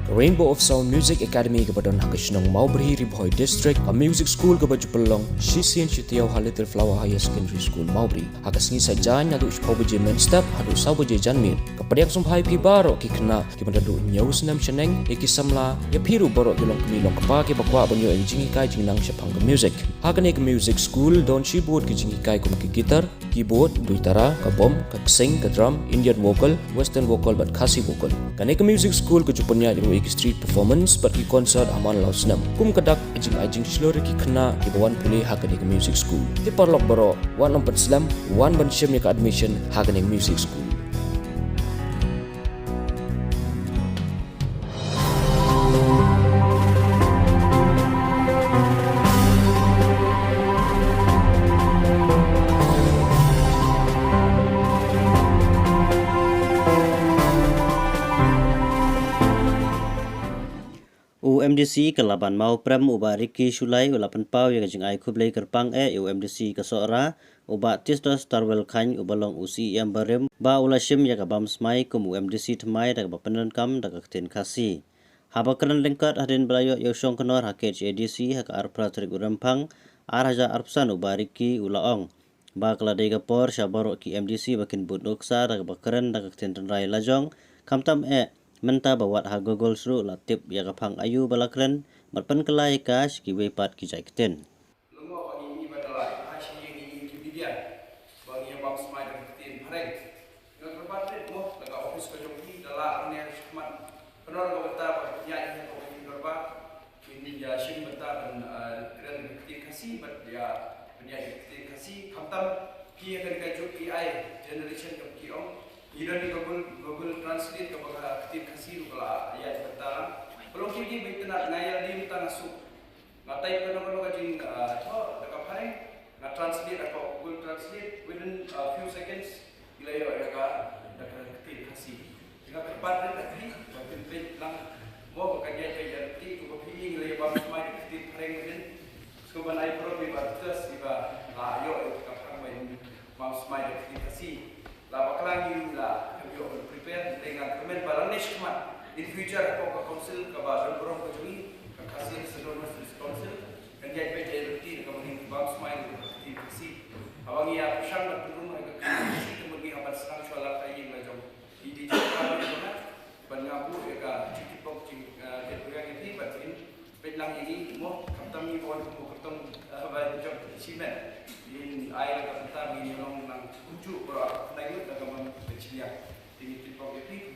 Rainbow of Sound Music Academy kepada Hakishnong Maubri Ribhoi District, a music school kepada Jupelong, Shisian Shitiau Little Flower Higher Secondary School Maubri. Hakasngi sajan nyadu Shpaubaje main step, hadu Saubaje Janmir. Kepada yang sumpai pi barok ki kena ki menadu nyau senam seneng, ki samla, ya piru barok kilong kemilong kepa ki bakwa banyo yang jingi kai jingnang syapang ke music. Hakane ke music school don shibut ki jingi kai kum ki gitar, keyboard, duitara, ke bom, ke sing, ke drum, Indian vocal, western vocal, but Khasi vocal. Kane ke music school ke Jupanya ki street performance bagi konsert aman lau senam kum kedak ajing seluruh ki kena ki bawan pulih hakani ke music school ti parlok baro wan nomor selam wan ban syem ke admission hakani music school. UMDC ke Laban mau prem uba Riki Shullai ulapan pau yang jeng ai Khublei kerpang UMDC ke Sora uba Titos tarwel khan ubalong usi yang barem ba ulashim ya kabam Smai kum UMDC thmai dak ba penan kam dak Ktien Khasi haba keran lengkat hadin belayo yosong kenor haket ADC hak arpra trik urempang arhaja arpsan uba Riki ulaong ba keladai kapor syabarok ki MDC bakin but noksa dak ba keran dak Ktien tenrai lajong kamtam menta bawat ha gogol sru latip ya kapang ayu balakren matpan kelai kas ki wepat ki jai Ktien. Lungo bagi ini badalai hasil ini kibidian bagi yang bang Smai dan Ktien hareng dengan berbagai moh lega office kejongki dalam ini hikmat penor ko beta penyanyi ko ini berba ini ya sim beta dan keren Ktien Khasi bat ya penyanyi Ktien Khasi kamtam ki akan kajuk AI generation ke ki ong Ira ni Google Translate kepada Ktien Khasi kalau ayat bertalang. Belum kini berita ngayal di utang asuk. Ngatai kono kajing to dekat paling ngat translate atau Google Translate within a few seconds bila yo dekat Ktien Khasi. Jika terpadat tadi bagian page lang mau bekerja kerja ti ko pilih nilai bang Smai Ktien paling within sekolah ai pro bi batas iba ayo dekat paling bang Smai Ktien Khasi. La bakalan la yo prepare dengan kemen balanesh kmat in future ko council ka ba dorong ko jui ka Khasi sedon council kan jai pe jai rutin ka mungkin bang Smai Ktien Khasi awang ya pesan na turun ka Khasi kemudian apa serang soal kai la jom di jika na ban ngabu ya ka cikit pok cing ke pegang ini batin pelang ini mo kamtam ni bon ko ketong ba job simen in air kata ini long nang ujuk bro naik dalam kecilnya ini tipok itu